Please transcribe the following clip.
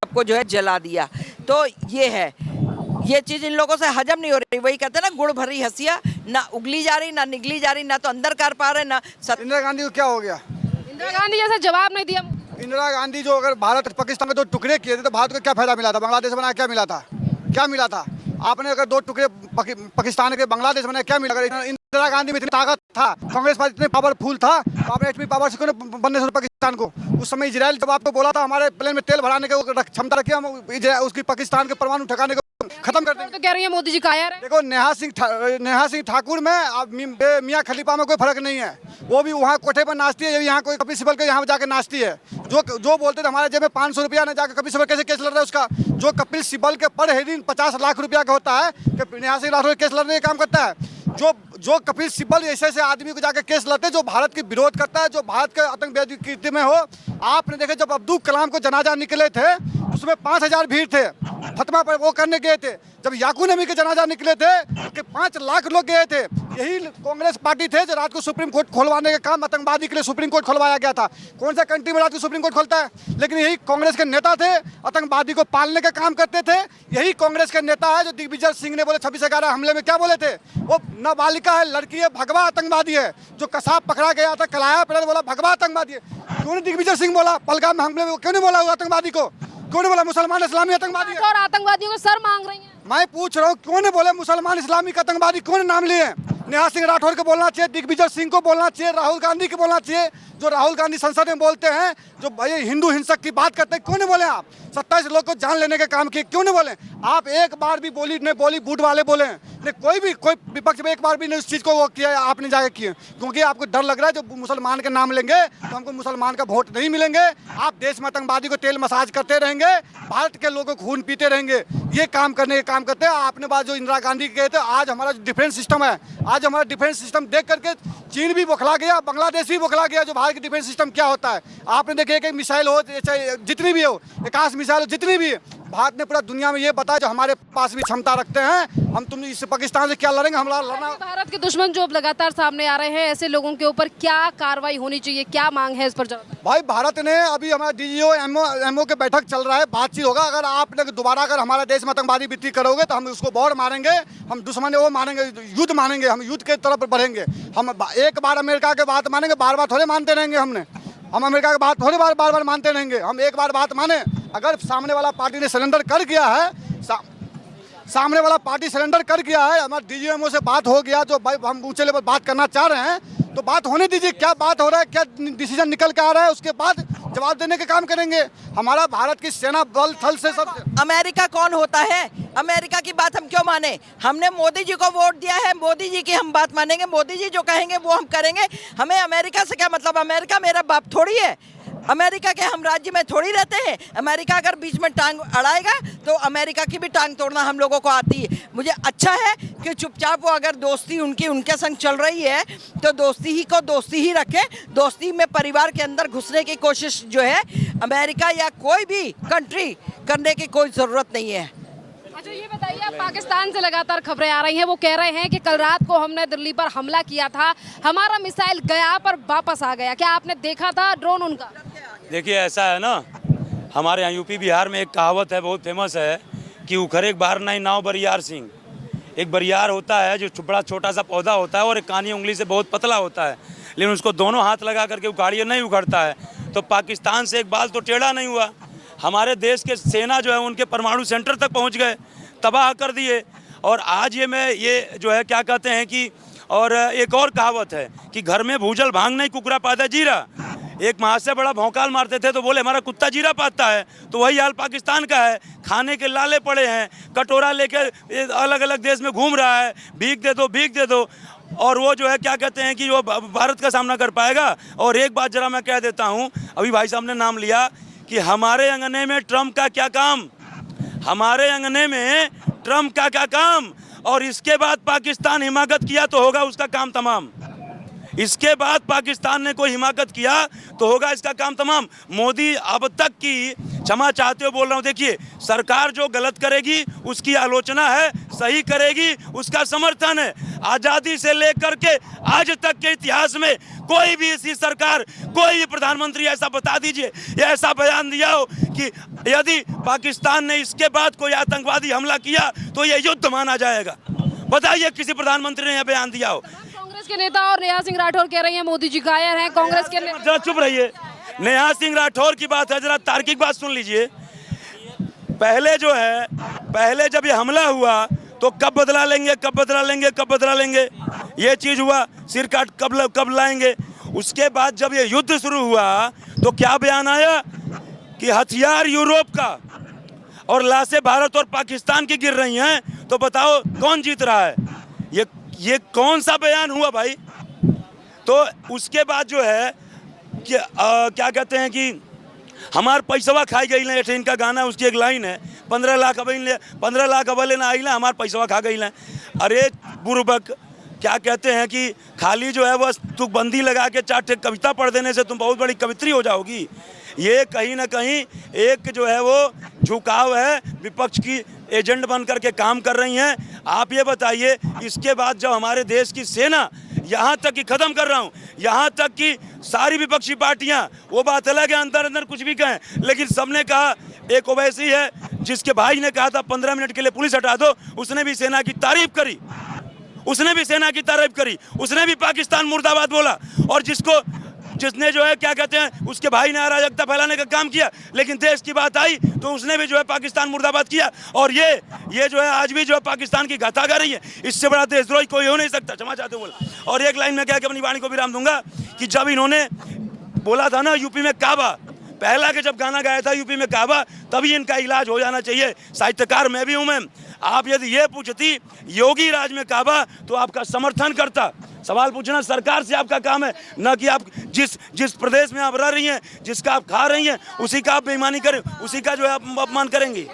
सबको जो है जला दिया। तो ये चीज इन लोगों से हजम नहीं हो रही। वही कहते हैं ना, गुड़ भरी हंसिया ना उगली जा रही ना निगली जा रही, ना तो अंदर कर पा रहे ना इंदिरा गांधी को क्या हो गया? इंदिरा गांधी जैसा जवाब नहीं दिया। इंदिरा गांधी जो अगर भारत पाकिस्तान के 2 टुकड़े किए थे तो भारत को क्या फायदा मिला था? बांग्लादेश बनाया क्या मिला था? क्या मिला था? आपने अगर 2 टुकड़े पाकिस्तान के बांग्लादेश बनाया क्या मिला? अगर इंदिरा गांधी में इतनी ताकत था, कांग्रेस पार्टी इतने पावरफुल था, तो आपने एटमी पावर से क्यों नहीं बनने से पाकिस्तान को? उस समय इजराइल जब आपको बोला था हमारे प्लेन में तेल भराने की क्षमता रखी, हम उसकी पाकिस्तान के परमाणु ठिकाने को खत्म कर देंगे। तो कह रही है मोदी जी कायर है। देखो नेहा सिंह ठाकुर में मियां खलीफा में कोई फर्क नहीं है। वो भी वहाँ कोठे पर नाचती है, यहाँ कोई कपिल सिब्बल के यहाँ जाकर नाचती है। जो बोलते थे हमारे जेब में 500 रुपया न जाकर कपिल सिब्बल कैसे केस लड़ रहा है उसका? जो कपिल सिब्बल के पर हेडिंग 50 लाख रुपया का होता है कि नेहा सिंह राठौर केस लड़ने का काम करता है। जो कपिल सिब्बल ऐसे आदमी को जाकर केस लड़ते हैं जो भारत की विरोध करता है, जो भारत के आतंकवादी कृत्य में हो। आपने देखे जब अब्दुल कलाम को जनाजा निकले थे उसमें 5000 भीड़ थे, फतवा पर वो करने गए थे। जब याकूब नबी के जनाजा निकले थे कि 5 लाख लोग गए थे। यही कांग्रेस पार्टी थे जो रात को सुप्रीम कोर्ट खोलवाने का काम आतंकवादी के लिए सुप्रीम कोर्ट खोलवाया गया था। कौन सा कंट्री में रात को सुप्रीम कोर्ट खोलता है? लेकिन यही कांग्रेस के नेता थे, आतंकवादी को पालने का काम करते थे। यही कांग्रेस के नेता है जो दिग्विजय सिंह ने बोले 26/11 हमले में क्या बोले थे? वो नाबालिका है, लड़की है, भगवा आतंकवादी है। जो कसाब पकड़ा गया था कलाया पहले बोला भगवा आतंकवादी है। क्यों नहीं दिग्विजय सिंह बोला पहलगाम में हमले में? क्यों नहीं बोला आतंकवादी को? क्यों नहीं बोला मुसलमान इस्लामी आतंकवादी है? और आतंकवादियों को सर मांग रही है। मैं पूछ रहा हूँ क्यों नहीं बोले मुसलमान इस्लामी आतंकवादी? क्यों नाम लिए? नेहा सिंह राठौर को बोलना चाहिए, दिग्विजय सिंह को बोलना चाहिए, राहुल गांधी को बोलना चाहिए। जो राहुल गांधी संसद में बोलते हैं, जो भाई हिंदू हिंसक की बात करते हैं, क्यों नहीं बोले आप? 27 लोग को जान लेने के काम किए, क्यों नहीं बोले आप? एक बार भी बोली नहीं, बॉलीवुड वाले बोले नहीं, कोई विपक्ष में एक बार भी नहीं उस चीज़ को वो किया आपने जाके किए। क्योंकि आपको डर लग रहा है जो मुसलमान के नाम लेंगे तो हमको मुसलमान का वोट नहीं मिलेंगे। आप देश में आतंकवादी को तेल मसाज करते रहेंगे, भारत के लोगों को खून पीते रहेंगे। ये काम करते हैं। आपने बात जो इंदिरा गांधी के कहे थे, आज हमारा जो डिफेंस सिस्टम है, आज हमारा डिफेंस सिस्टम देख करके चीन भी बौखला गया, बांग्लादेश भी बौखला गया जो भारत की डिफेंस सिस्टम क्या होता है। आपने देखे कि मिसाइल हो चाहे जितनी भी हो, आकाश मिसाइल हो जितनी भी, भारत ने पूरा दुनिया में ये बताया जो हमारे पास भी क्षमता रखते हैं। हम तुम इस पाकिस्तान से क्या लड़ेंगे? हमारा लड़ना। भारत के दुश्मन जो लगातार सामने आ रहे हैं, ऐसे लोगों के ऊपर क्या कार्रवाई होनी चाहिए, क्या मांग है इस पर? भाई भारत ने अभी हमारा DGO MO के बैठक चल रहा है, बातचीत होगा। अगर आपने दोबारा अगर हमारे देश में आतंकवादी वृत्ति करोगे तो हम उसको बहुत मारेंगे। हम दुश्मन वो मानेंगे, युद्ध मानेंगे, हम युद्ध के तरफ बढ़ेंगे। हम एक बार अमेरिका के बात मानेंगे, बार बार थोड़े मानते रहेंगे। हम अमेरिका की बात थोड़ी बार बार मानते रहेंगे। हम एक बार बात माने, अगर सामने वाला पार्टी ने सरेंडर कर गया है, सामने वाला पार्टी सरेंडर कर गया है, हमारे DGO MO से बात हो गया, जो भाई हम ऊंचे लेवल बात करना चाह रहे हैं तो बात होने दीजिए। क्या बात हो रहा है, क्या डिसीजन निकल के आ रहा है, उसके बाद जवाब देने के काम करेंगे। हमारा भारत की सेना बल थल से सब। अमेरिका कौन होता है? अमेरिका की बात हम क्यों माने? हमने मोदी जी को वोट दिया है, मोदी जी की हम बात मानेंगे, मोदी जी जो कहेंगे वो हम करेंगे। हमें अमेरिका से क्या मतलब? अमेरिका मेरा बाप थोड़ी है। अमेरिका के हम राज्य में थोड़ी रहते हैं। अमेरिका अगर बीच में टांग अड़ाएगा तो अमेरिका की भी टांग तोड़ना हम लोगों को आती है। मुझे अच्छा है कि चुपचाप वो अगर दोस्ती उनके संग चल रही है तो दोस्ती ही रखें। दोस्ती में परिवार के अंदर घुसने की कोशिश जो है अमेरिका या कोई भी कंट्री करने की कोई ज़रूरत नहीं है। अच्छा ये बताइए, आप पाकिस्तान से लगातार खबरें आ रही हैं, वो कह रहे हैं कि कल रात को हमने दिल्ली पर हमला किया था, हमारा मिसाइल गया पर वापस आ गया। क्या आपने देखा था ड्रोन उनका? देखिए ऐसा है ना, हमारे यहाँ यूपी बिहार में एक कहावत है बहुत फेमस है कि उखरे एक बार नहीं नाव बरियार सिंह। एक बरियार होता है जो बड़ा छोटा सा पौधा होता है और एक कानी उंगली से बहुत पतला होता है, लेकिन उसको दोनों हाथ लगा करके उखाड़िए नहीं उखड़ता है। तो पाकिस्तान से एक बाल तो टेढ़ा नहीं हुआ। हमारे देश के सेना जो है उनके परमाणु सेंटर तक पहुंच गए, तबाह कर दिए। और आज ये जो है क्या कहते हैं कि, और एक और कहावत है कि घर में भूजल भांग नहीं कुकरा पाता जीरा। एक माँ से बड़ा भौकाल मारते थे तो बोले हमारा कुत्ता जीरा पाता है, तो वही हाल पाकिस्तान का है। खाने के लाले पड़े हैं, कटोरा लेकर अलग अलग देश में घूम रहा है, भीख दे दो। और वो जो है क्या कहते हैं कि वो भारत का सामना कर पाएगा। और एक बात जरा मैं कह देता हूँ, अभी भाई साहब ने नाम लिया कि हमारे अंगने में ट्रम्प का क्या काम, हमारे अंगने में ट्रम्प का क्या काम। और इसके बाद पाकिस्तान हिमाकत किया तो होगा उसका काम तमाम। इसके बाद पाकिस्तान ने कोई हिमाकत किया तो होगा इसका काम तमाम। मोदी अब तक की क्षमा चाहते हो बोल रहा हूँ। देखिए सरकार जो गलत करेगी उसकी आलोचना है, सही करेगी उसका समर्थन है। आज़ादी से लेकर के आज तक के इतिहास में कोई भी ऐसी सरकार, कोई भी प्रधानमंत्री ऐसा बता दीजिए या ऐसा बयान दिया हो कि यदि पाकिस्तान ने इसके बाद कोई आतंकवादी हमला किया तो ये युद्ध माना जाएगा? बताइए किसी प्रधानमंत्री ने यह बयान दिया हो? कांग्रेस के नेता और नेहा सिंह राठौर कह रही हैं मोदी जी कायर हैं। कांग्रेस के जरा चुप रहिए। नेहा सिंह राठौर की बात है, जरा तार्किक बात सुन लीजिए। पहले जब ये हमला हुआ तो कब बदला लेंगे, कब बदला लेंगे, कब बदला लेंगे, ये चीज हुआ। सिर काट कब लाएंगे। उसके बाद जब ये युद्ध शुरू हुआ तो क्या बयान आया कि हथियार यूरोप का और लाशें भारत और पाकिस्तान की गिर रही हैं। तो बताओ कौन जीत रहा है? ये कौन सा बयान हुआ भाई? तो उसके बाद जो है कि क्या कहते हैं कि हमार पैसवा खाई गई ले, इनका गाना, उसकी एक लाइन है, 15 लाख अब लेना आई ले, हमार पैसवा खा गई ले। अरे बुरबक, क्या कहते हैं कि खाली जो है बस तू बंदी लगा के 4 कविता पढ़ देने से तुम बहुत बड़ी कवित्री हो जाओगी। ये कहीं ना कहीं एक जो है वो झुकाव है, विपक्ष की एजेंट बन करके काम कर रही हैं। आप ये बताइए, इसके बाद जब हमारे देश की सेना, यहाँ तक कि ख़त्म कर रहा हूँ, यहाँ तक कि सारी विपक्षी पार्टियाँ, वो बात अलग है अंदर कुछ भी कहें, लेकिन सबने कहा, एक ओवैसी है जिसके भाई ने कहा था 15 मिनट के लिए पुलिस हटा दो, उसने भी सेना की तारीफ करी, उसने भी पाकिस्तान मुर्दाबाद बोला। और जिसने जो है क्या कहते हैं उसके भाई ने अराजकता फैलाने का काम किया, लेकिन देश की बात आई तो उसने भी जो है पाकिस्तान मुर्दाबाद किया। और ये जो है आज भी जो है पाकिस्तान की गाथा गा रही है। इससे बड़ा देशद्रोही कोई हो नहीं सकता। क्षमा चाहते बोला। और एक लाइन में क्या कि अपनी वाणी को विराम दूंगा कि जब इन्होंने बोला था ना यूपी में काबा, पहला के जब गाना गाया था यूपी में काबा, तभी इनका इलाज हो जाना चाहिए। साहित्यकार मैं भी हूँ मैम। आप यदि ये पूछती योगी राज में काबा तो आपका समर्थन करता। सवाल पूछना सरकार से आपका काम है, न कि आप जिस प्रदेश में आप रह रही हैं, जिसका आप खा रही हैं, उसी का आप बेईमानी करें, उसी का जो है आप अपमान करेंगी।